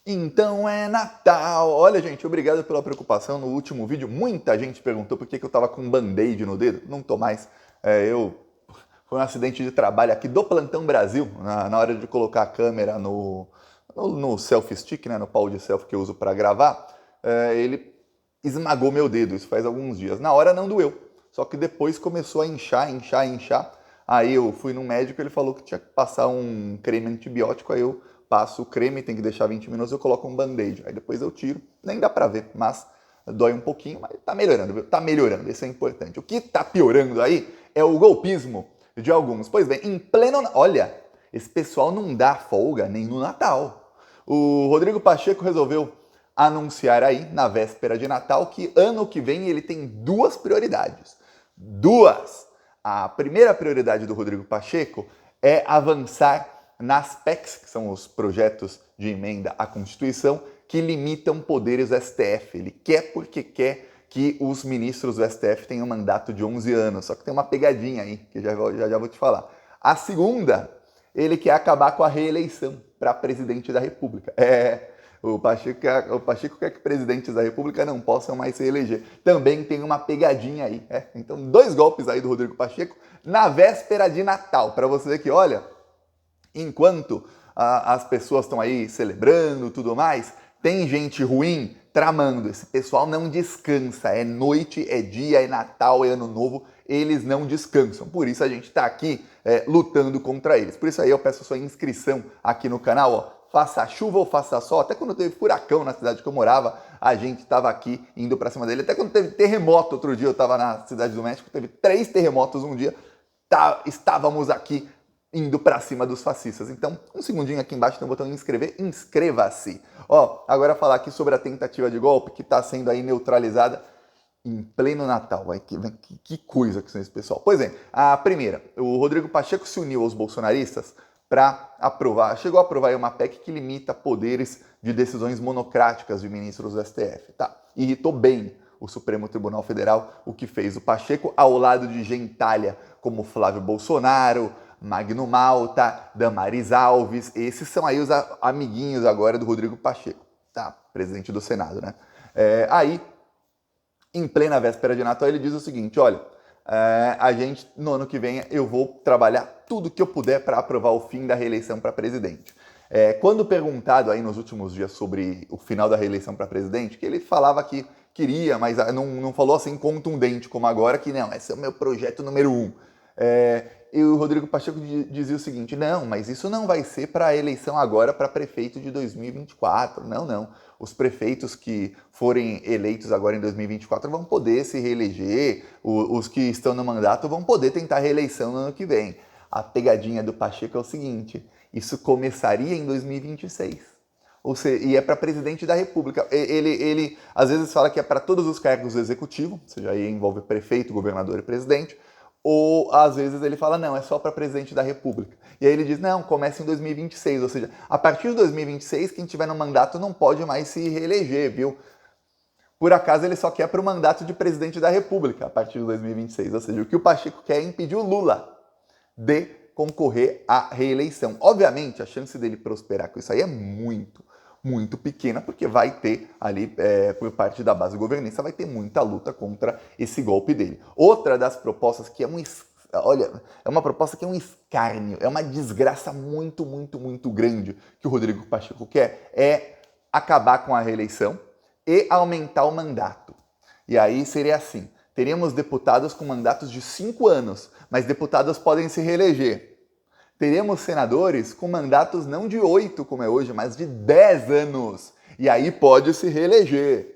Então é Natal! Olha, gente, obrigado pela preocupação no último vídeo. Muita gente perguntou por que eu tava com band-aid no dedo. Não tô mais. Foi um acidente de trabalho aqui do Plantão Brasil, na hora de colocar a câmera no selfie stick, né, no pau de selfie que eu uso para gravar. Ele esmagou meu dedo, isso faz alguns dias. Na hora não doeu, só que depois começou a inchar. Aí eu fui no médico, ele falou que tinha que passar um creme antibiótico, aí eu passo o creme, tem que deixar 20 minutos, eu coloco um band-aid. Aí depois eu tiro, nem dá pra ver, mas dói um pouquinho, mas tá melhorando, viu? Tá melhorando, isso é importante. O que tá piorando aí é o golpismo de alguns. Pois bem, em pleno... Olha, esse pessoal não dá folga nem no Natal. O Rodrigo Pacheco resolveu anunciar aí, na véspera de Natal, que ano que vem ele tem duas prioridades. Duas! A primeira prioridade do Rodrigo Pacheco é avançar nas PECs, que são os projetos de emenda à Constituição, que limitam poderes do STF. Ele quer porque quer que os ministros do STF tenham um mandato de 11 anos. Só que tem uma pegadinha aí, que já vou te falar. A segunda, ele quer acabar com a reeleição para presidente da República. O Pacheco quer que presidentes da República não possam mais se eleger. Também tem uma pegadinha aí. Então, dois golpes aí do Rodrigo Pacheco na véspera de Natal. Para você ver que, olha, enquanto as pessoas estão aí celebrando tudo mais, tem gente ruim tramando. Esse pessoal não descansa. É noite, é dia, é Natal, é Ano Novo. Eles não descansam. Por isso a gente está aqui lutando contra eles. Por isso aí eu peço a sua inscrição aqui no canal, ó. Faça chuva ou faça sol, até quando teve furacão na cidade que eu morava, a gente estava aqui indo para cima dele. Até quando teve terremoto outro dia, eu estava na cidade do México, teve 3 terremotos um dia, estávamos aqui indo para cima dos fascistas. Então, um segundinho aqui embaixo tem o botão de inscrever, inscreva-se. Ó, agora falar aqui sobre a tentativa de golpe que está sendo aí neutralizada em pleno Natal. Que coisa que são esse pessoal. Pois é, a primeira, o Rodrigo Pacheco se uniu aos bolsonaristas para aprovar, chegou a aprovar uma PEC que limita poderes de decisões monocráticas de ministros do STF. Tá, irritou bem o Supremo Tribunal Federal o que fez o Pacheco ao lado de gentalha como Flávio Bolsonaro, Magno Malta, Damares Alves, esses são aí os amiguinhos agora do Rodrigo Pacheco, tá? Presidente do Senado, né? Aí, em plena véspera de Natal, ele diz o seguinte, olha, a gente, no ano que vem, eu vou trabalhar tudo que eu puder para aprovar o fim da reeleição para presidente. Quando perguntado aí nos últimos dias sobre o final da reeleição para presidente, que ele falava que queria, mas não falou assim contundente como agora, que não, esse é o meu projeto número 1. E o Rodrigo Pacheco dizia o seguinte, não, mas isso não vai ser para a eleição agora para prefeito de 2024, não. Os prefeitos que forem eleitos agora em 2024 vão poder se reeleger, os que estão no mandato vão poder tentar reeleição no ano que vem. A pegadinha do Pacheco é o seguinte, isso começaria em 2026. Ou seja, e é para presidente da República. Ele às vezes fala que é para todos os cargos do executivo, ou seja, aí envolve prefeito, governador e presidente, ou às vezes ele fala, não, é só para presidente da República. E aí ele diz, não, começa em 2026, ou seja, a partir de 2026, quem tiver no mandato não pode mais se reeleger, viu? Por acaso ele só quer para o mandato de presidente da República a partir de 2026, ou seja, o que o Pacheco quer é impedir o Lula de concorrer à reeleição. Obviamente, a chance dele prosperar com isso aí é muito pequena, porque vai ter ali, por parte da base governista, vai ter muita luta contra esse golpe dele. Outra das propostas que é é uma proposta que é um escárnio, é uma desgraça muito grande que o Rodrigo Pacheco quer, é acabar com a reeleição e aumentar o mandato. E aí seria assim, teríamos deputados com mandatos de 5 anos, mas deputados podem se reeleger. Teremos senadores com mandatos não de 8, como é hoje, mas de 10 anos. E aí pode se reeleger.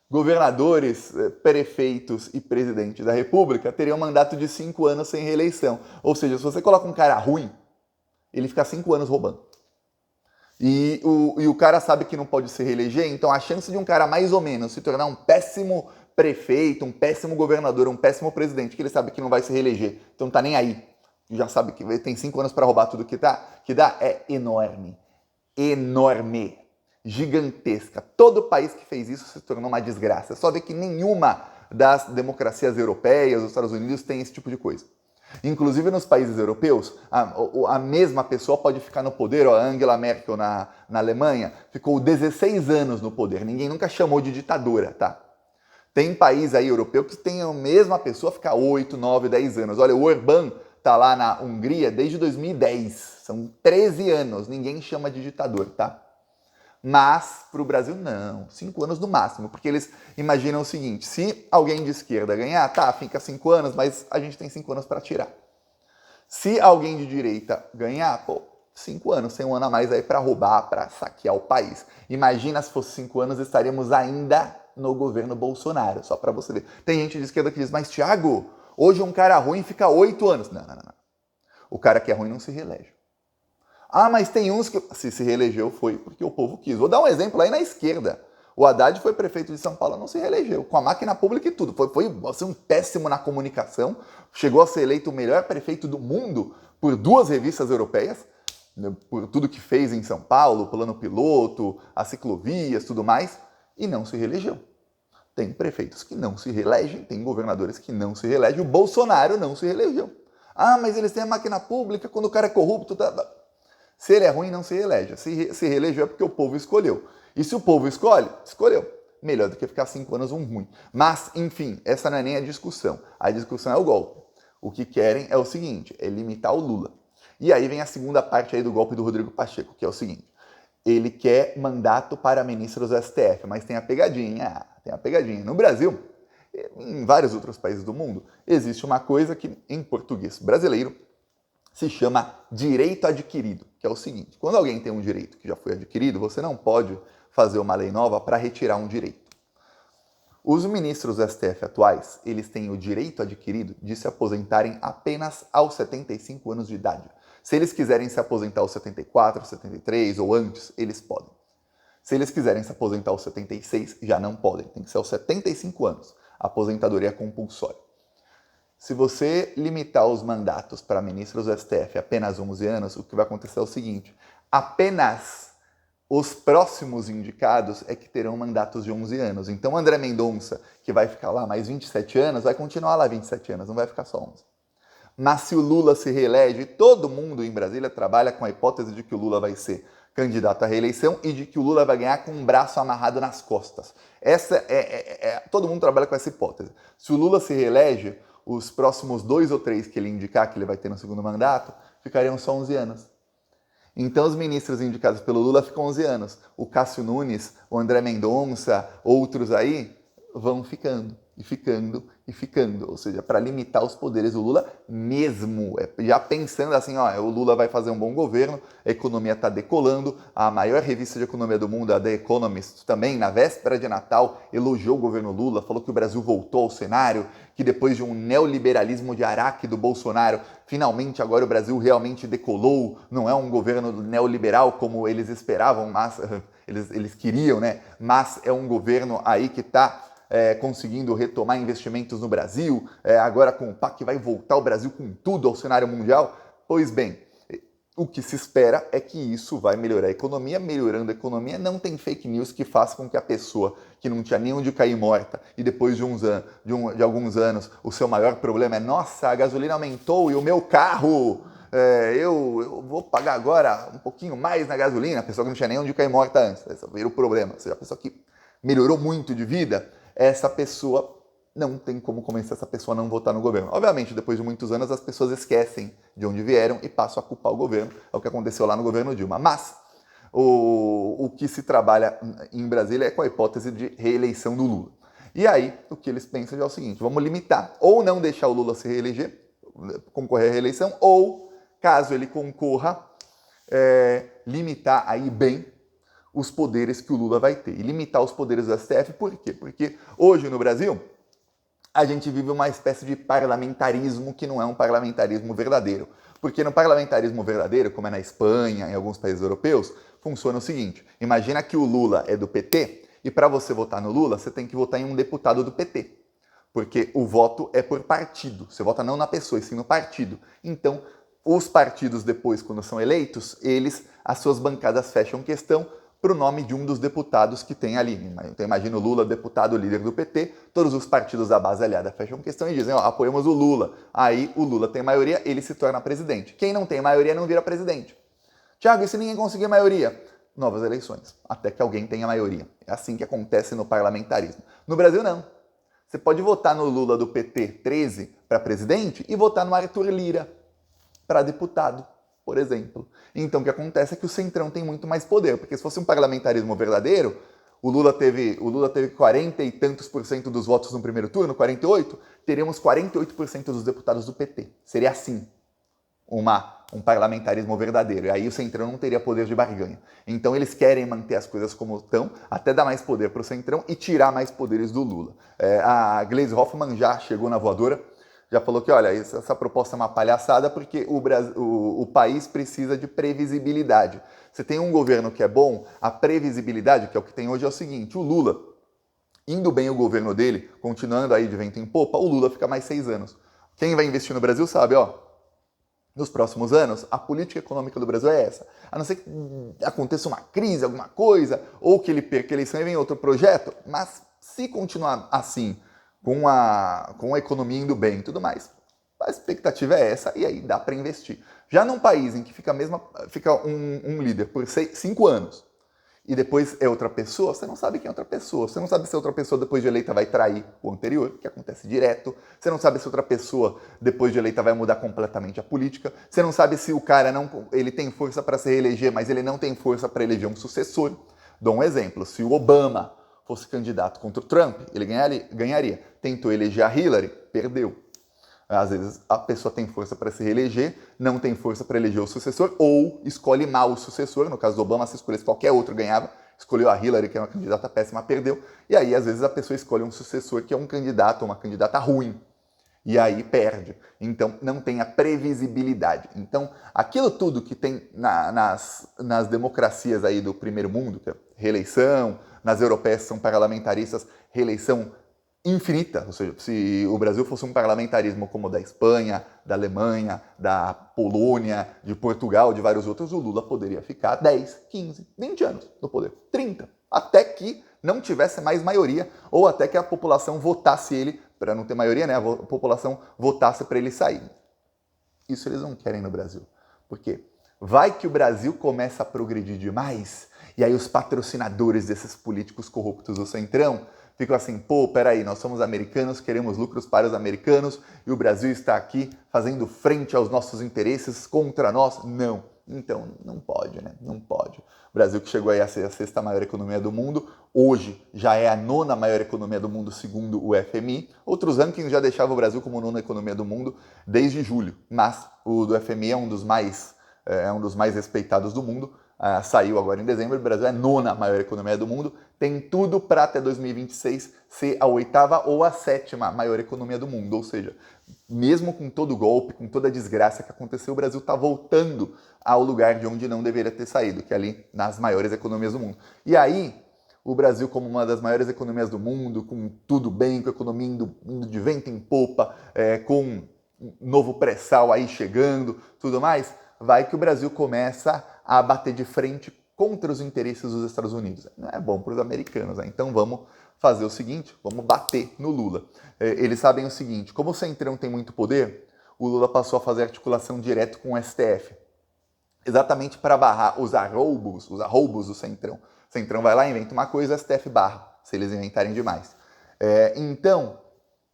Governadores, prefeitos e presidente da República teriam mandato de 5 anos sem reeleição. Ou seja, se você coloca um cara ruim, ele fica 5 anos roubando. E o cara sabe que não pode se reeleger, então a chance de um cara mais ou menos se tornar um péssimo prefeito, um péssimo governador, um péssimo presidente, que ele sabe que não vai se reeleger, então não tá nem aí, já sabe que tem 5 anos para roubar tudo que dá, é enorme. Gigantesca. Todo país que fez isso se tornou uma desgraça. Só ver que nenhuma das democracias europeias, dos Estados Unidos, tem esse tipo de coisa. Inclusive nos países europeus, a mesma pessoa pode ficar no poder. Ó, a Angela Merkel na Alemanha ficou 16 anos no poder. Ninguém nunca chamou de ditadura, tá? Tem país aí europeu que tem a mesma pessoa ficar 8, 9, 10 anos. Olha, o Orbán tá lá na Hungria desde 2010. São 13 anos. Ninguém chama de ditador, tá? Mas para o Brasil não, 5 anos no máximo, porque eles imaginam o seguinte: se alguém de esquerda ganhar, tá, fica 5 anos, mas a gente tem 5 anos para tirar. Se alguém de direita ganhar, pô, 5 anos, tem um ano a mais aí para roubar, para saquear o país. Imagina se fosse 5 anos, estaríamos ainda no governo Bolsonaro, só para você ver. Tem gente de esquerda que diz, mas Thiago, hoje um cara ruim fica 8 anos. Não. O cara que é ruim não se reelege. Ah, mas tem uns que se reelegeu foi porque o povo quis. Vou dar um exemplo aí na esquerda. O Haddad foi prefeito de São Paulo, não se reelegeu, com a máquina pública e tudo. Foi assim, um péssimo na comunicação, chegou a ser eleito o melhor prefeito do mundo por 2 revistas europeias, por tudo que fez em São Paulo, plano piloto, as ciclovias, tudo mais, e não se reelegeu. Tem prefeitos que não se reelegem, tem governadores que não se reelegem, o Bolsonaro não se reelegeu. Ah, mas eles têm a máquina pública, quando o cara é corrupto... Se ele é ruim, não se reelege. Se reelegeu é porque o povo escolheu. E se o povo escolhe, escolheu. Melhor do que ficar 5 anos um ruim. Mas, enfim, essa não é nem a discussão. A discussão é o golpe. O que querem é o seguinte, é limitar o Lula. E aí vem a segunda parte aí do golpe do Rodrigo Pacheco, que é o seguinte. Ele quer mandato para ministros do STF, mas tem a pegadinha. No Brasil, em vários outros países do mundo, existe uma coisa que, em português brasileiro, se chama direito adquirido, que é o seguinte: quando alguém tem um direito que já foi adquirido, você não pode fazer uma lei nova para retirar um direito. Os ministros do STF atuais, eles têm o direito adquirido de se aposentarem apenas aos 75 anos de idade. Se eles quiserem se aposentar aos 74, 73 ou antes, eles podem. Se eles quiserem se aposentar aos 76, já não podem. Tem que ser aos 75 anos. A aposentadoria é compulsória. Se você limitar os mandatos para ministros do STF a apenas 11 anos, o que vai acontecer é o seguinte: apenas os próximos indicados é que terão mandatos de 11 anos. Então, André Mendonça, que vai ficar lá mais 27 anos, vai continuar lá 27 anos, não vai ficar só 11. Mas se o Lula se reelege, todo mundo em Brasília trabalha com a hipótese de que o Lula vai ser candidato à reeleição e de que o Lula vai ganhar com um braço amarrado nas costas. Todo mundo trabalha com essa hipótese. Se o Lula se reelege, os próximos 2 ou 3 que ele indicar que ele vai ter no segundo mandato, ficariam só 11 anos. Então os ministros indicados pelo Lula ficam 11 anos. O Cássio Nunes, o André Mendonça, outros aí, vão ficando, e ficando, e ficando. Ou seja, para limitar os poderes do Lula mesmo. Já pensando assim, ó, o Lula vai fazer um bom governo, a economia está decolando, a maior revista de economia do mundo, a The Economist, também, na véspera de Natal, elogiou o governo Lula, falou que o Brasil voltou ao cenário, que depois de um neoliberalismo de Araque do Bolsonaro, finalmente agora o Brasil realmente decolou, não é um governo neoliberal como eles esperavam, mas eles queriam, né? Mas é um governo aí que está conseguindo retomar investimentos no Brasil, agora com o PAC vai voltar o Brasil com tudo ao cenário mundial. Pois bem, o que se espera é que isso vai melhorar a economia. Melhorando a economia, não tem fake news que faça com que a pessoa que não tinha nem onde cair morta e depois de alguns anos o seu maior problema é: nossa, a gasolina aumentou e o meu carro, eu vou pagar agora um pouquinho mais na gasolina. A pessoa que não tinha nem onde cair morta antes, esse vira o problema. Ou seja, a pessoa que melhorou muito de vida, essa pessoa não tem como convencer essa pessoa a não votar no governo. Obviamente, depois de muitos anos, as pessoas esquecem de onde vieram e passam a culpar o governo. É o que aconteceu lá no governo Dilma. Mas o que se trabalha em Brasília é com a hipótese de reeleição do Lula. E aí, o que eles pensam é o seguinte: vamos limitar, ou não deixar o Lula se reeleger, concorrer à reeleição, ou, caso ele concorra, limitar aí bem os poderes que o Lula vai ter. E limitar os poderes do STF, por quê? Porque hoje no Brasil a gente vive uma espécie de parlamentarismo que não é um parlamentarismo verdadeiro. Porque no parlamentarismo verdadeiro, como é na Espanha, em alguns países europeus, funciona o seguinte: imagina que o Lula é do PT e para você votar no Lula, você tem que votar em um deputado do PT. Porque o voto é por partido. Você vota não na pessoa, e sim no partido. Então, os partidos depois, quando são eleitos, as suas bancadas fecham questão, para o nome de um dos deputados que tem ali. Então imagina o Lula, deputado líder do PT, todos os partidos da base aliada fecham questão e dizem, ó, apoiamos o Lula. Aí o Lula tem maioria, ele se torna presidente. Quem não tem maioria não vira presidente. Tiago, e se ninguém conseguir maioria? Novas eleições, até que alguém tenha maioria. É assim que acontece no parlamentarismo. No Brasil, não. Você pode votar no Lula do PT 13 para presidente e votar no Arthur Lira para deputado, por exemplo. Então, o que acontece é que o Centrão tem muito mais poder, porque se fosse um parlamentarismo verdadeiro, o Lula teve 40 e tantos por cento dos votos no primeiro turno, 48, teríamos 48% dos deputados do PT. Seria assim um parlamentarismo verdadeiro. E aí o Centrão não teria poder de barganha. Então eles querem manter as coisas como estão, até dar mais poder para o Centrão e tirar mais poderes do Lula. A Gleisi Hoffmann já chegou na voadora, já falou que, olha, essa proposta é uma palhaçada porque o país precisa de previsibilidade. Você tem um governo que é bom, a previsibilidade, que é o que tem hoje, é o seguinte, o Lula, indo bem o governo dele, continuando aí de vento em popa, o Lula fica mais 6 anos. Quem vai investir no Brasil sabe, ó, nos próximos anos, a política econômica do Brasil é essa. A não ser que aconteça uma crise, alguma coisa, ou que ele perca a eleição e venha outro projeto, mas se continuar assim, com a economia indo bem e tudo mais, a expectativa é essa e aí dá para investir. Já num país em que fica um líder por 5 anos, e depois é outra pessoa, você não sabe quem é outra pessoa. Você não sabe se outra pessoa depois de eleita vai trair o anterior, que acontece direto. Você não sabe se outra pessoa depois de eleita vai mudar completamente a política. Você não sabe se o cara ele tem força para se reeleger, mas ele não tem força para eleger um sucessor. Dou um exemplo, se o Obama fosse candidato contra o Trump, ele ganharia. Tentou eleger a Hillary, perdeu. Às vezes a pessoa tem força para se reeleger, não tem força para eleger o sucessor, ou escolhe mal o sucessor. No caso do Obama, se escolhesse qualquer outro, ganhava. Escolheu a Hillary, que é uma candidata péssima, perdeu. E aí, às vezes, a pessoa escolhe um sucessor que é um candidato ou uma candidata ruim. E aí perde. Então, não tem a previsibilidade. Então, aquilo tudo que tem nas democracias aí do primeiro mundo, que é reeleição, nas europeias são parlamentaristas, reeleição infinita, ou seja, se o Brasil fosse um parlamentarismo como o da Espanha, da Alemanha, da Polônia, de Portugal, de vários outros, o Lula poderia ficar 10, 15, 20 anos no poder, 30, até que não tivesse mais maioria ou até que a população votasse ele, para não ter maioria, né, a população votasse para ele sair. Isso eles não querem no Brasil. Por quê? Vai que o Brasil começa a progredir demais e aí os patrocinadores desses políticos corruptos do Centrão ficam assim, pô, peraí, nós somos americanos, queremos lucros para os americanos e o Brasil está aqui fazendo frente aos nossos interesses contra nós? Não. Então, não pode, né? Não pode. O Brasil que chegou aí a ser a 6ª maior economia do mundo, hoje já é a 9ª maior economia do mundo, segundo o FMI. Outros rankings já deixavam o Brasil como 9ª economia do mundo desde julho, mas o do FMI é um dos mais respeitados do mundo. Saiu agora em dezembro, o Brasil é a 9ª maior economia do mundo, tem tudo para até 2026 ser a 8ª ou a 7ª maior economia do mundo, ou seja, mesmo com todo o golpe, com toda a desgraça que aconteceu, o Brasil está voltando ao lugar de onde não deveria ter saído, que é ali nas maiores economias do mundo. E aí, o Brasil como uma das maiores economias do mundo, com tudo bem, com a economia indo de vento em popa, com um novo pré-sal aí chegando, tudo mais, vai que o Brasil começa a bater de frente contra os interesses dos Estados Unidos. Não é bom para os americanos, né? Então vamos fazer o seguinte, vamos bater no Lula. Eles sabem o seguinte, como o Centrão tem muito poder, o Lula passou a fazer articulação direto com o STF, exatamente para barrar os arroubos do Centrão. O Centrão vai lá, inventa uma coisa, o STF barra, se eles inventarem demais. Então,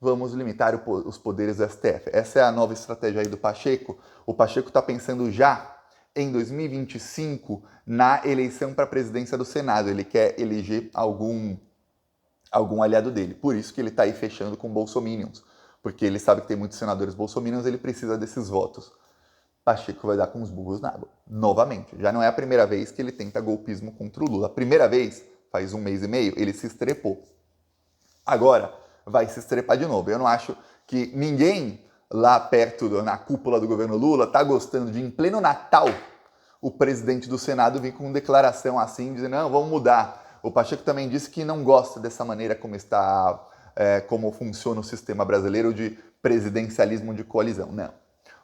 vamos limitar os poderes do STF. Essa é a nova estratégia aí do Pacheco. O Pacheco está pensando já em 2025 na eleição para a presidência do Senado. Ele quer eleger algum aliado dele. Por isso que ele está aí fechando com bolsominions. Porque ele sabe que tem muitos senadores bolsominions, ele precisa desses votos. Pacheco vai dar com os burros na água. Novamente. Já não é a primeira vez que ele tenta golpismo contra o Lula. A primeira vez, faz 1 mês e meio, ele se estrepou. Agora, vai se estrepar de novo. Eu não acho que ninguém lá perto, na cúpula do governo Lula, está gostando de, em pleno Natal, o presidente do Senado vir com declaração assim, dizendo, não, vamos mudar. O Pacheco também disse que não gosta dessa maneira como funciona o sistema brasileiro de presidencialismo de coalizão. Não.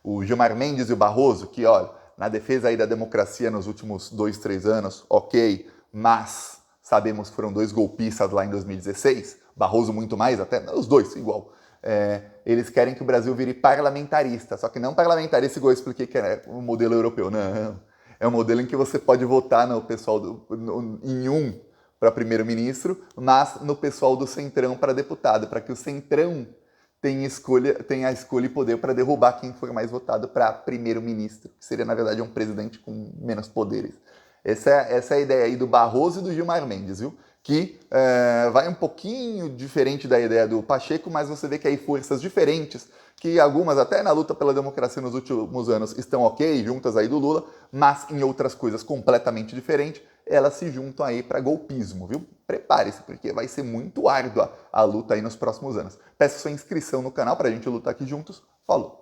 O Gilmar Mendes e o Barroso, que, olha, na defesa aí da democracia nos últimos 2, 3 anos, ok, mas sabemos que foram dois golpistas lá em 2016, Barroso muito mais até, os dois igual. Eles querem que o Brasil vire parlamentarista, só que não parlamentarista igual eu expliquei que é o modelo europeu, não. É um modelo em que você pode votar no pessoal em um para primeiro-ministro, mas no pessoal do Centrão para deputado, para que o Centrão tenha a escolha e poder para derrubar quem for mais votado para primeiro-ministro, que seria, na verdade, um presidente com menos poderes. Essa é a ideia aí do Barroso e do Gilmar Mendes, viu? Que vai um pouquinho diferente da ideia do Pacheco, mas você vê que aí forças diferentes, que algumas até na luta pela democracia nos últimos anos estão ok, juntas aí do Lula, mas em outras coisas completamente diferentes, elas se juntam aí para golpismo, viu? Prepare-se, porque vai ser muito árdua a luta aí nos próximos anos. Peço sua inscrição no canal para a gente lutar aqui juntos. Falou!